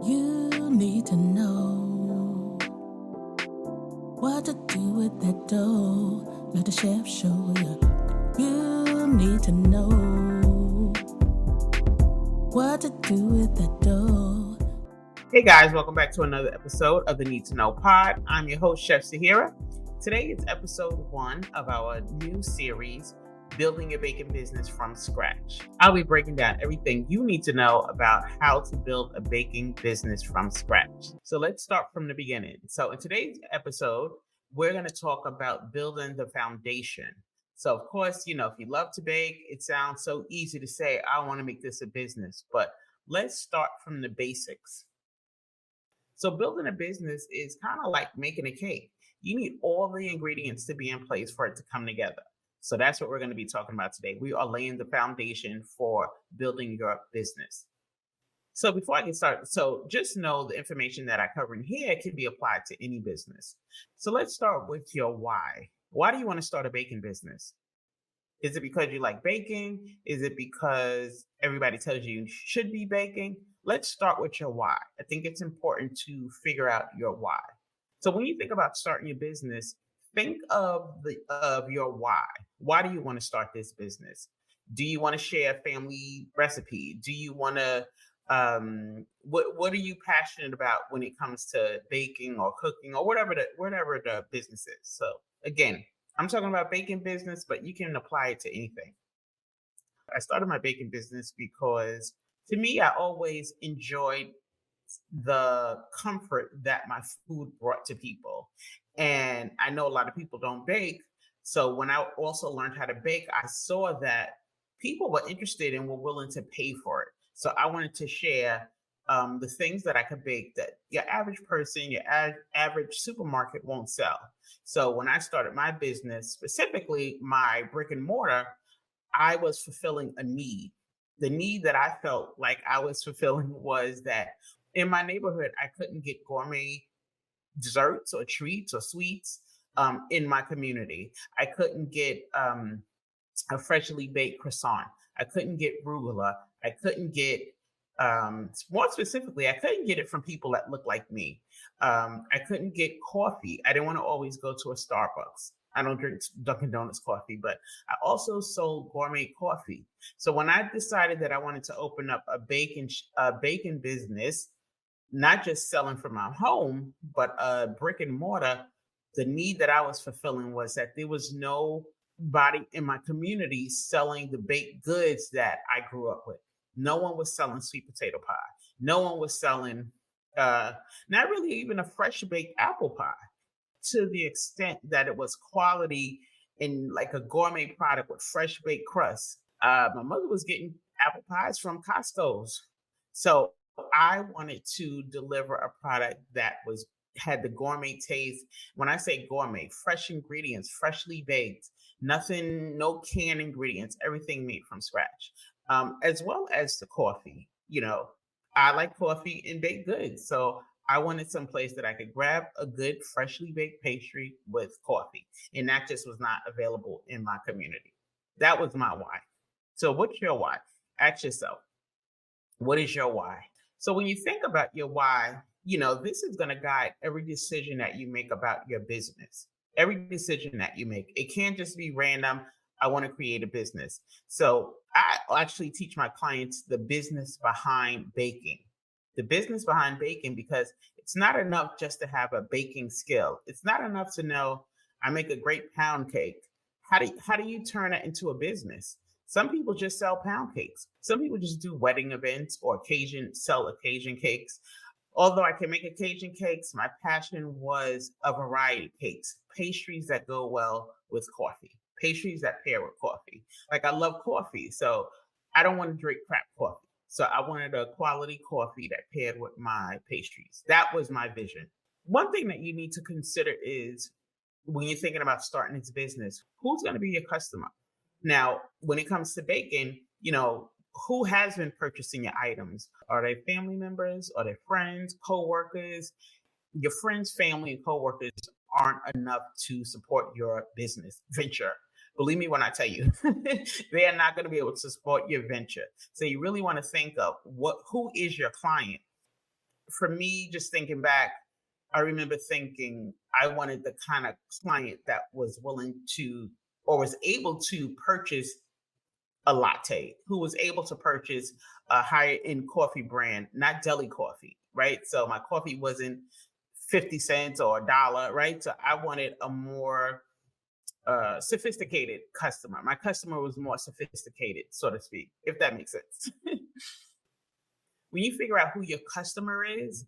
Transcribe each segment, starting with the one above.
You need to know what to do with that dough. Let the chef show you. You need to know what to do with that dough. Hey guys, welcome back to another episode of the Need to Know Pod. I'm your host, Chef Sahera. Today is episode 1 of our new series, Building Your Baking Business from Scratch. I'll be breaking down everything you need to know about how to build a baking business from scratch. So let's start from the beginning. So in today's episode, we're going to talk about building the foundation. So of course, if you love to bake, it sounds so easy to say, I want to make this a business, but let's start from the basics. So building a business is kind of like making a cake. You need all the ingredients to be in place for it to come together. So that's what we're going to be talking about today. We are laying the foundation for building your business. So before I get started, just know the information that I cover in here can be applied to any business. So let's start with your why. Why do you want to start a baking business? Is it because you like baking? Is it because everybody tells you should be baking? Let's start with your why. I think it's important to figure out your why. So when you think about starting your business, think of your why. Why do you want to start this business? Do you want to share a family recipe? Do you want to what are you passionate about when it comes to baking or cooking or whatever the business is? So again, I'm talking about baking business, but you can apply it to anything. I started my baking business because to me, I always enjoyed the comfort that my food brought to people. And I know a lot of people don't bake. So when I also learned how to bake, I saw that people were interested and were willing to pay for it. So I wanted to share the things that I could bake that your average person, your average supermarket won't sell. So when I started my business, specifically my brick and mortar, I was fulfilling a need. The need that I felt like I was fulfilling was that in my neighborhood, I couldn't get gourmet desserts or treats or sweets in my community. I couldn't get a freshly baked croissant. I couldn't get arugula. I couldn't get, more specifically, I couldn't get it from people that look like me. I couldn't get coffee. I didn't want to always go to a Starbucks. I don't drink Dunkin' Donuts coffee, but I also sold gourmet coffee. So when I decided that I wanted to open up a baking business, not just selling from my home, but a brick and mortar, the need that I was fulfilling was that there was nobody in my community selling the baked goods that I grew up with. No one was selling sweet potato pie. No one was selling, not really even a fresh baked apple pie, to the extent that it was quality in like a gourmet product with fresh baked crust. My mother was getting apple pies from Costco's. So I wanted to deliver a product that had the gourmet taste. When I say gourmet, fresh ingredients, freshly baked, nothing, no canned ingredients, everything made from scratch. As well as the coffee. I like coffee and baked goods. So I wanted some place that I could grab a good freshly baked pastry with coffee. And that just was not available in my community. That was my why. So what's your why? Ask yourself, what is your why? So when you think about your why, this is going to guide every decision that you make about your business. Every decision that you make. It can't just be random. I want to create a business. So I actually teach my clients the business behind baking. The business behind baking, because it's not enough just to have a baking skill. It's not enough to know I make a great pound cake. How do you turn it into a business? Some people just sell pound cakes. Some people just do wedding events or sell occasion cakes. Although I can make occasion cakes, my passion was a variety of cakes, pastries that go well with coffee, pastries that pair with coffee. Like I love coffee, so I don't want to drink crap coffee. So I wanted a quality coffee that paired with my pastries. That was my vision. One thing that you need to consider is when you're thinking about starting this business, who's going to be your customer? Now, when it comes to baking, who has been purchasing your items? Are they family members? Are they friends, coworkers? Your friends, family, and coworkers aren't enough to support your business venture. Believe me when I tell you, they are not going to be able to support your venture. So you really want to think of who is your client? For me, just thinking back, I remember thinking I wanted the kind of client that was willing to or was able to purchase a latte, who was able to purchase a higher end coffee brand, not deli coffee, right? So my coffee wasn't 50 cents or a dollar, right? So I wanted a more sophisticated customer. My customer was more sophisticated, so to speak, if that makes sense. When you figure out who your customer is,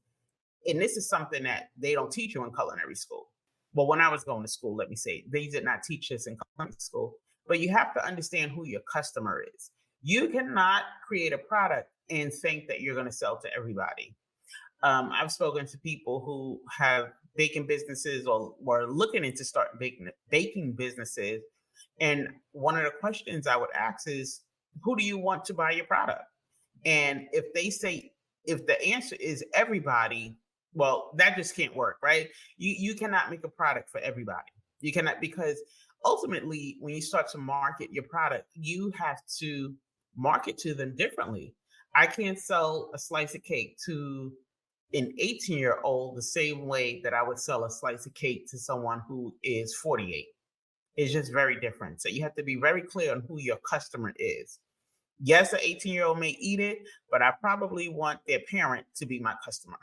and this is something that they don't teach you in culinary school. Well, when I was going to school, let me say, they did not teach us in culinary school, but you have to understand who your customer is. You cannot create a product and think that you're going to sell to everybody. I've spoken to people who have baking businesses or were looking into start baking businesses. And one of the questions I would ask is, who do you want to buy your product? And if the answer is everybody, well, that just can't work, right? You cannot make a product for everybody. You cannot, because ultimately, when you start to market your product, you have to market to them differently. I can't sell a slice of cake to an 18-year-old the same way that I would sell a slice of cake to someone who is 48. It's just very different. So you have to be very clear on who your customer is. Yes, an 18-year-old may eat it, but I probably want their parent to be my customer.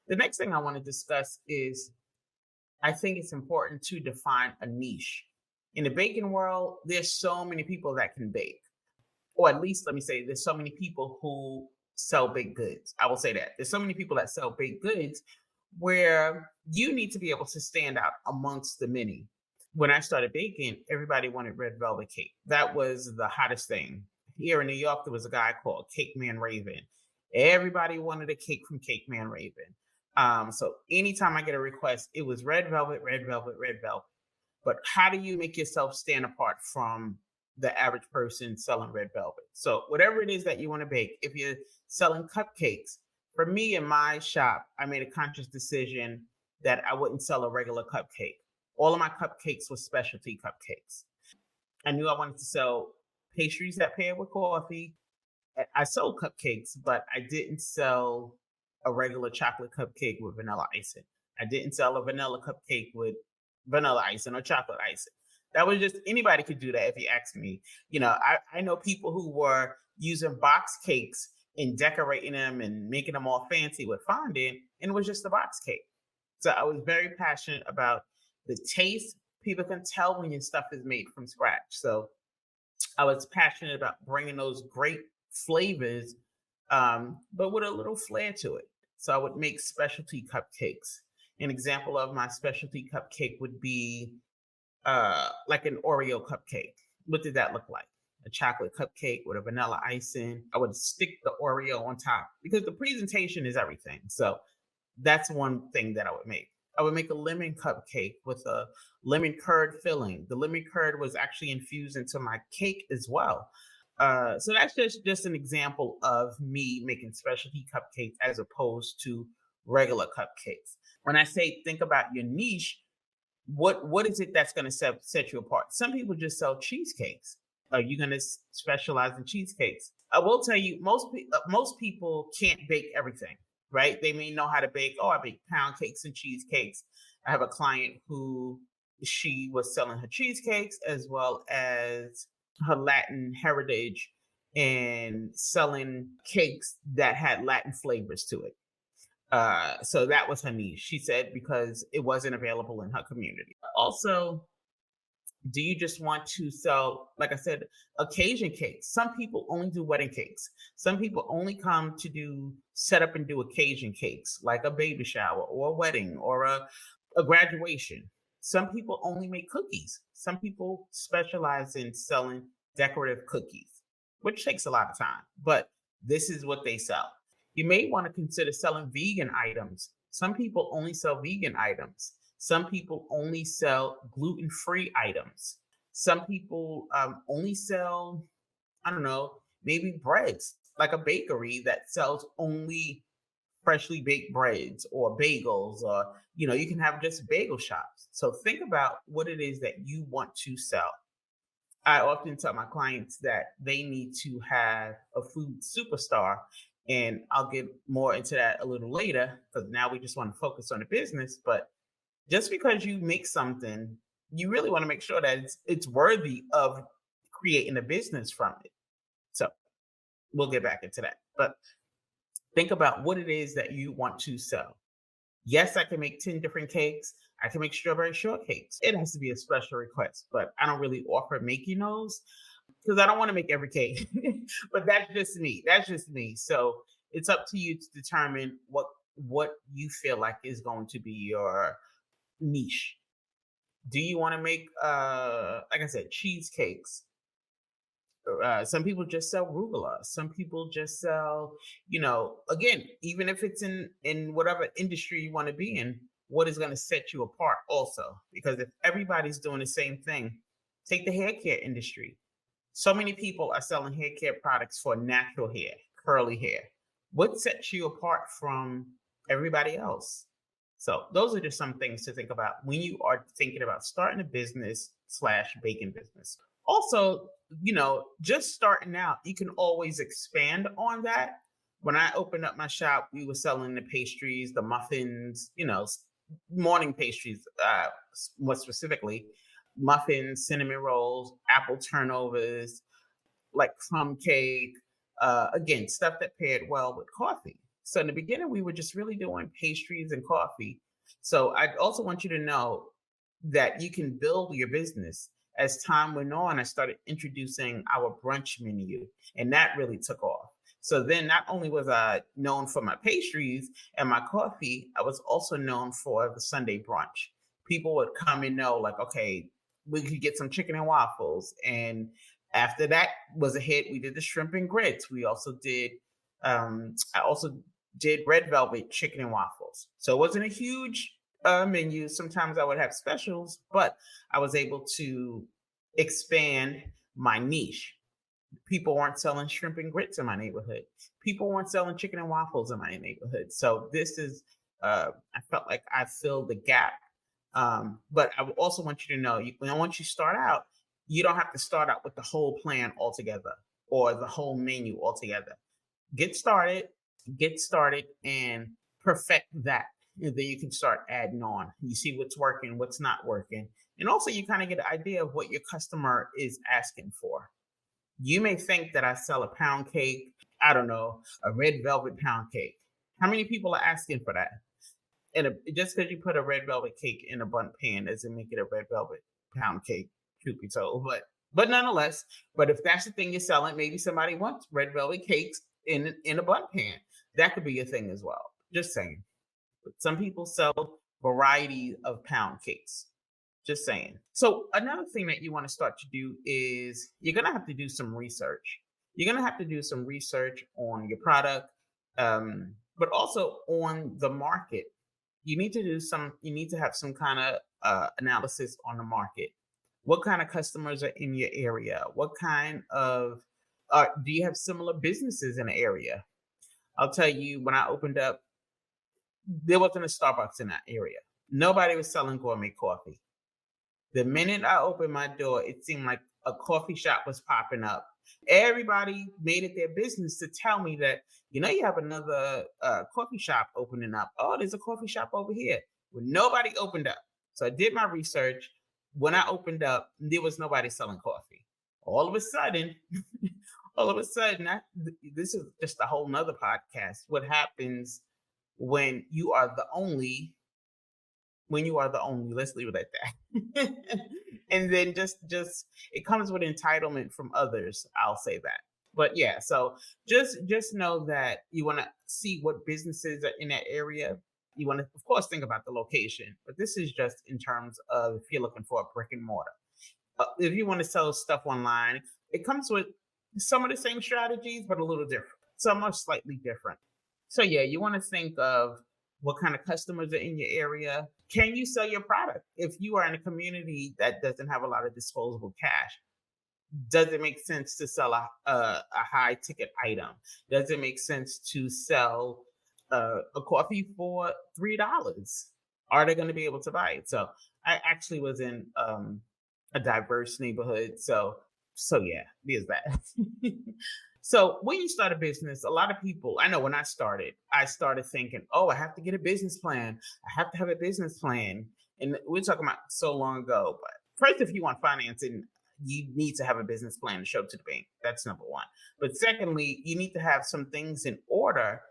The next thing I want to discuss is I think it's important to define a niche. In the baking world, there's so many people that can bake. Or at least let me say, there's so many people who sell baked goods. I will say that. There's so many people that sell baked goods where you need to be able to stand out amongst the many. When I started baking, everybody wanted red velvet cake. That was the hottest thing. Here in New York, there was a guy called Cake Man Raven. Everybody wanted a cake from Cake Man Raven. So anytime I get a request, it was red velvet, red velvet, red velvet. But how do you make yourself stand apart from the average person selling red velvet? So whatever it is that you want to bake, if you're selling cupcakes, for me in my shop, I made a conscious decision that I wouldn't sell a regular cupcake. All of my cupcakes were specialty cupcakes. I knew I wanted to sell pastries that pair with coffee. I sold cupcakes, but I didn't sell a regular chocolate cupcake with vanilla icing. I didn't sell a vanilla cupcake with vanilla icing or chocolate icing. That was just, anybody could do that if you ask me. I know people who were using box cakes and decorating them and making them all fancy with fondant, and it was just a box cake. So I was very passionate about the taste. People can tell when your stuff is made from scratch. So I was passionate about bringing those great flavors, but with a little flair to it. So I would make specialty cupcakes. An example of my specialty cupcake would be like an Oreo cupcake. What did that look like? A chocolate cupcake with a vanilla icing. I would stick the Oreo on top because the presentation is everything. So that's one thing that I would make. I would make a lemon cupcake with a lemon curd filling. The lemon curd was actually infused into my cake as well. So that's just an example of me making specialty cupcakes as opposed to regular cupcakes. When I say think about your niche, what is it that's going to set you apart? Some people just sell cheesecakes. Are you going to specialize in cheesecakes? I will tell you, most people can't bake everything, right? They may know how to bake. Oh, I bake pound cakes and cheesecakes. I have a client who she was selling her cheesecakes as well as her Latin heritage and selling cakes that had Latin flavors to it. So that was her niche, she said, because it wasn't available in her community. Also, do you just want to sell, like I said, occasion cakes? Some people only do wedding cakes. Some people only come to set up and do occasion cakes, like a baby shower or a wedding or a graduation. Some people only make cookies. Some people specialize in selling decorative cookies, which takes a lot of time, but this is what they sell. You may want to consider selling vegan items. Some people only sell vegan items. Some people only sell gluten-free items. Some people only sell, I don't know, maybe breads, like a bakery that sells only freshly baked breads or bagels, or, you can have just bagel shops. So think about what it is that you want to sell. I often tell my clients that they need to have a food superstar And I'll get more into that a little later because now we just want to focus on the business. But just because you make something, you really want to make sure that it's worthy of creating a business from it. So we'll get back into that. But think about what it is that you want to sell. Yes, I can make 10 different cakes. I can make strawberry shortcakes. It has to be a special request, but I don't really offer making those because I don't want to make every cake. But that's just me. That's just me. So it's up to you to determine what you feel like is going to be your niche. Do you want to make like I said, cheesecakes? Some people just sell rugula. Some people just sell, again, even if it's in whatever industry you want to be in, what is going to set you apart also? Because if everybody's doing the same thing, take the hair care industry. So many people are selling hair care products for natural hair, curly hair. What sets you apart from everybody else? So those are just some things to think about when you are thinking about starting a business/baking business. Also, just starting out, you can always expand on that. When I opened up my shop, we were selling the pastries, the muffins, morning pastries, more specifically, muffins, cinnamon rolls, apple turnovers, like crumb cake, again, stuff that paired well with coffee. So in the beginning, we were just really doing pastries and coffee. So I also want you to know that you can build your business. As time went on, I started introducing our brunch menu, and that really took off. So then not only was I known for my pastries and my coffee, I was also known for the Sunday brunch. People would come and know, like, okay, we could get some chicken and waffles. And after that was a hit, we did the shrimp and grits. We also did, I also did red velvet chicken and waffles. So it wasn't a huge menu. Sometimes I would have specials, but I was able to expand my niche. People weren't selling shrimp and grits in my neighborhood. People weren't selling chicken and waffles in my neighborhood. So this is, I felt like I filled the gap. But I also want you to know, once you start out, you don't have to start out with the whole plan altogether or the whole menu altogether. Get started, and perfect that. And then you can start adding on. You see what's working, what's not working. And also you kind of get an idea of what your customer is asking for. You may think that I sell a pound cake, I don't know, a red velvet pound cake. How many people are asking for that? And just because you put a red velvet cake in a bundt pan doesn't make it a red velvet pound cake, truth be told. But nonetheless, but if that's the thing you're selling, maybe somebody wants red velvet cakes in a bundt pan. That could be a thing as well. Just saying. But some people sell variety of pound cakes. Just saying. So another thing that you want to start to do is you're going to have to do some research. You're going to have to do some research on your product, but also on the market. You need to have some kind of analysis on the market. What kind of customers are in your area? What kind of, do you have similar businesses in the area? I'll tell you, when I opened up, there wasn't a Starbucks in that area. Nobody was selling gourmet coffee. The minute I opened my door, it seemed like a coffee shop was popping up. Everybody made it their business to tell me that, you have another coffee shop opening up. Oh, there's a coffee shop over here. Well, nobody opened up. So I did my research. When I opened up, there was nobody selling coffee. All of a sudden, this is just a whole nother podcast. What happens when you are the only, let's leave it at that. And then just it comes with entitlement from others. I'll say that. But yeah, so just know that you want to see what businesses are in that area. You want to, of course, think about the location, but this is just in terms of if you're looking for a brick and mortar. If you want to sell stuff online, it comes with some of the same strategies, but a little different. Some are slightly different. So yeah, you want to think of what kind of customers are in your area. Can you sell your product? If you are in a community that doesn't have a lot of disposable cash, does it make sense to sell a high ticket item? Does it make sense to sell a coffee for $3? Are they going to be able to buy it? So I actually was in a diverse neighborhood. So yeah, there's that. So when you start a business, a lot of people, I know when I started thinking, oh, I have to get a business plan. I have to have a business plan. And we're talking about so long ago. But first, if you want financing, you need to have a business plan to show to the bank. That's number one. But secondly, you need to have some things in order.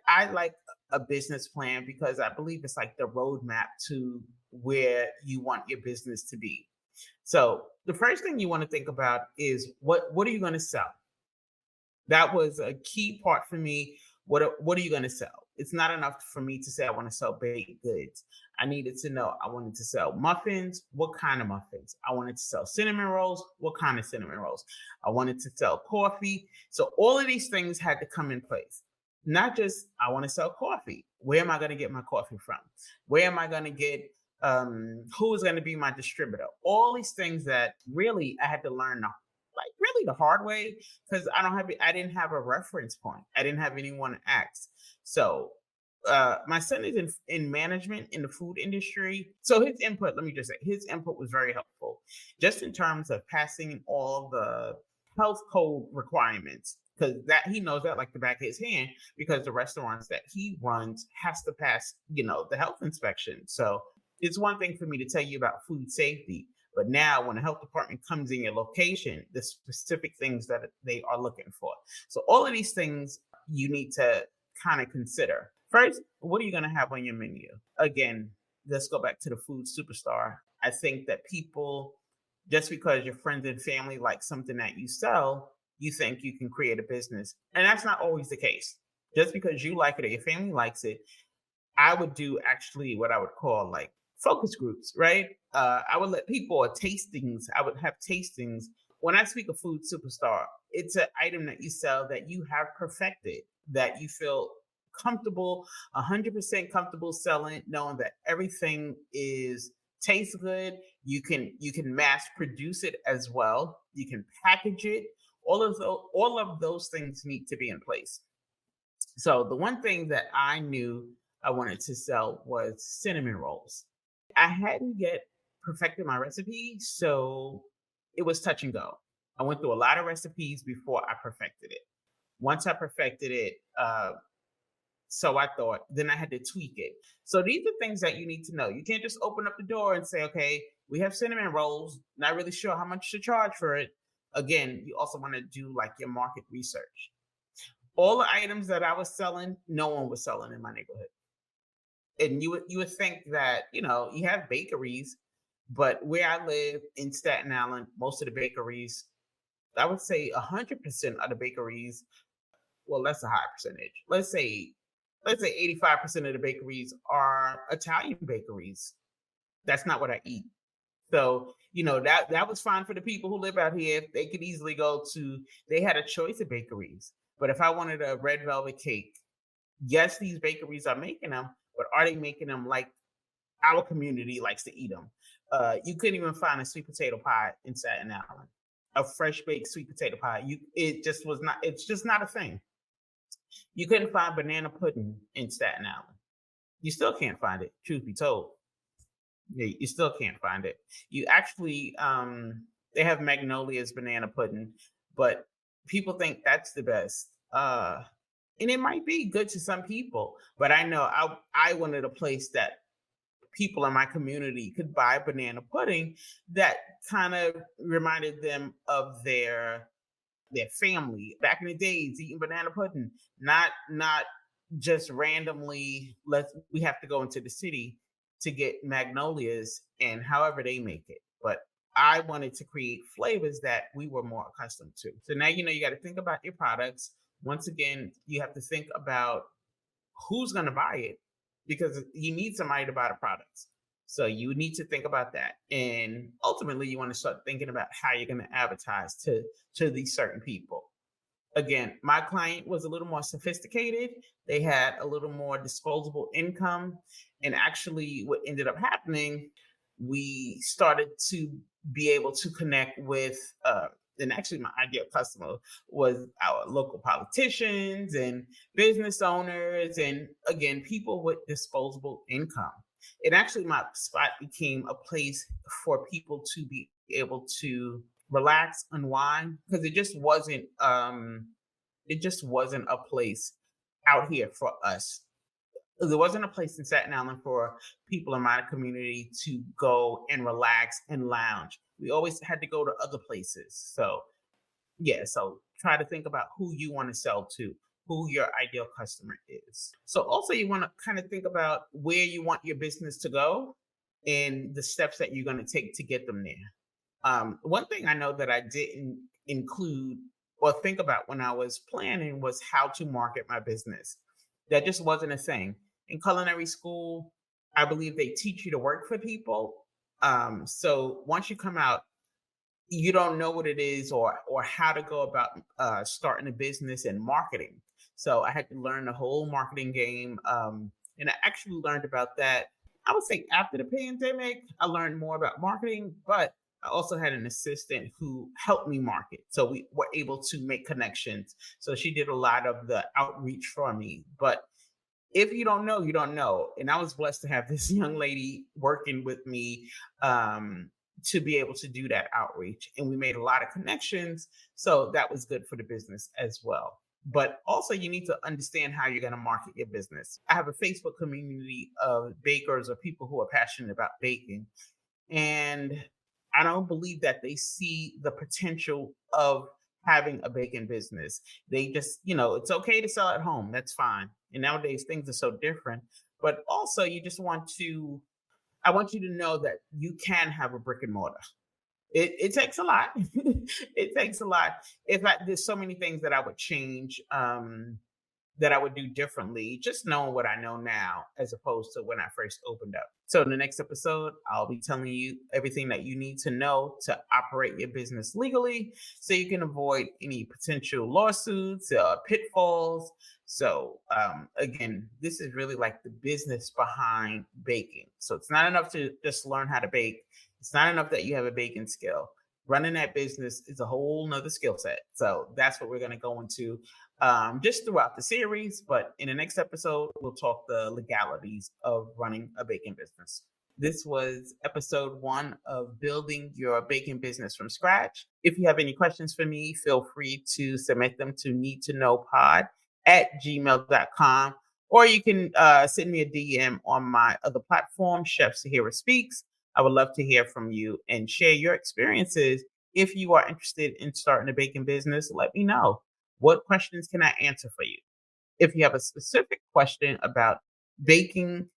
I like a business plan because I believe it's like the roadmap to where you want your business to be. So the first thing you want to think about is what are you going to sell? That was a key part for me. What are you going to sell? It's not enough for me to say I want to sell baked goods. I needed to know I wanted to sell muffins. What kind of muffins? I wanted to sell cinnamon rolls. What kind of cinnamon rolls? I wanted to sell coffee. So all of these things had to come in place. Not just I want to sell coffee. Where am I going to get my coffee from? Where am I going to get who is going to be my distributor? All these things that really I had to learn like really the hard way because I didn't have a reference point. I didn't have anyone to ask. So my son is in management in the food industry. So his input, let me just say, his input was very helpful, just in terms of passing all the health code requirements, because that he knows that like the back of his hand, because the restaurants that he runs has to pass, the health inspection. So it's one thing for me to tell you about food safety, but now when the health department comes in your location, the specific things that they are looking for. So all of these things you need to kind of consider. First, what are you going to have on your menu? Again, let's go back to the food superstar. I think that people, just because your friends and family like something that you sell, you think you can create a business. And that's not always the case. Just because you like it or your family likes it, I would do actually what I would call like focus groups, right? I would let people tastings. I would have tastings. When I speak of food superstar, it's an item that you sell that you have perfected, that you feel comfortable, 100% comfortable selling, knowing that everything tastes good. You can mass produce it as well. You can package it. All of those things need to be in place. So the one thing that I knew I wanted to sell was cinnamon rolls. I hadn't yet perfected my recipe, so it was touch and go. I went through a lot of recipes before I perfected it. Once I perfected it, so I thought, then I had to tweak it. So these are things that you need to know. You can't just open up the door and say, okay, we have cinnamon rolls, not really sure how much to charge for it. Again, you also want to do like your market research. All the items that I was selling, no one was selling in my neighborhood. And you would think that, you have bakeries, but where I live in Staten Island, most of the bakeries, I would say 100% of the bakeries, well, that's a high percentage. Let's say 85% of the bakeries are Italian bakeries. That's not what I eat. So, that was fine for the people who live out here. They could easily they had a choice of bakeries. But if I wanted a red velvet cake, yes, these bakeries are making them, but are they making them like our community likes to eat them? You couldn't even find a sweet potato pie in Staten Island, a fresh baked sweet potato pie. It's just not a thing. You couldn't find banana pudding in Staten Island. You still can't find it, truth be told. Yeah, you still can't find it. You actually, they have Magnolia's banana pudding, but people think that's the best. And it might be good to some people, but I know I wanted a place that people in my community could buy banana pudding that kind of reminded them of their family back in the days eating banana pudding, not just randomly. We have to go into the city to get Magnolias and however they make it. But I wanted to create flavors that we were more accustomed to. So now you got to think about your products. Once again, you have to think about who's going to buy it, because you need somebody to buy the products. So you need to think about that. And ultimately, you want to start thinking about how you're going to advertise to these certain people. Again, my client was a little more sophisticated. They had a little more disposable income. And actually, what ended up happening, we started to be able to connect with, and actually my ideal customer was our local politicians and business owners, and again, people with disposable income. And actually my spot became a place for people to be able to relax, unwind, because it just wasn't it just wasn't a place out here for us. There wasn't a place in Staten Island for people in my community to go and relax and lounge. We always had to go to other places. So yeah, so try to think about who you want to sell to, who your ideal customer is. So also you want to kind of think about where you want your business to go and the steps that you're going to take to get them there. One thing I know that I didn't include or think about when I was planning was how to market my business. That just wasn't a thing. In culinary school, I believe they teach you to work for people. So once you come out, you don't know what it is or how to go about starting a business and marketing. So I had to learn the whole marketing game. And I actually learned about that, I would say after the pandemic. I learned more about marketing, but I also had an assistant who helped me market. So we were able to make connections. So she did a lot of the outreach for me. But if you don't know, you don't know. And I was blessed to have this young lady working with me to be able to do that outreach. And we made a lot of connections. So that was good for the business as well. But also you need to understand how you're going to market your business. I have a Facebook community of bakers or people who are passionate about baking. And I don't believe that they see the potential of having a baking business. They just, it's okay to sell at home. That's fine. And nowadays things are so different. But also I want you to know that you can have a brick and mortar. It takes a lot. It takes a lot. There's so many things that I would change, that I would do differently, just knowing what I know now, as opposed to when I first opened up. So in the next episode, I'll be telling you everything that you need to know to operate your business legally so you can avoid any potential lawsuits, pitfalls. So again, this is really like the business behind baking. So it's not enough to just learn how to bake. It's not enough that you have a baking skill. Running that business is a whole nother skill set. So that's what we're going to go into just throughout the series. But in the next episode, we'll talk the legalities of running a baking business. This was episode 1 of Building Your Baking Business from Scratch. If you have any questions for me, feel free to submit them to needtoknowpod@gmail.com. Or you can send me a DM on my other platform, Chef Sahera Speaks. I would love to hear from you and share your experiences. If you are interested in starting a baking business, let me know. What questions can I answer for you? If you have a specific question about baking,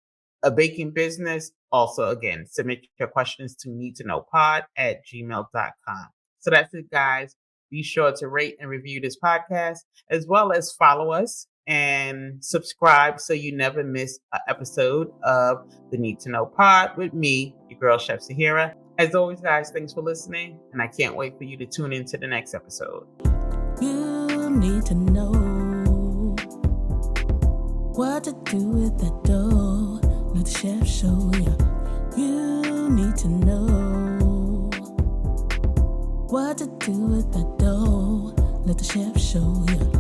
a baking business, also, again, submit your questions to needtoknowpod@gmail.com. So that's it, guys. Be sure to rate and review this podcast, as well as follow us and subscribe so you never miss an episode of the Need to Know Pod with me, your girl, Chef Sahera. As always, guys, thanks for listening, and I can't wait for you to tune into the next episode. You need to know what to do with that dough. Let the chef show you. You need to know what to do with that dough. Let the chef show you.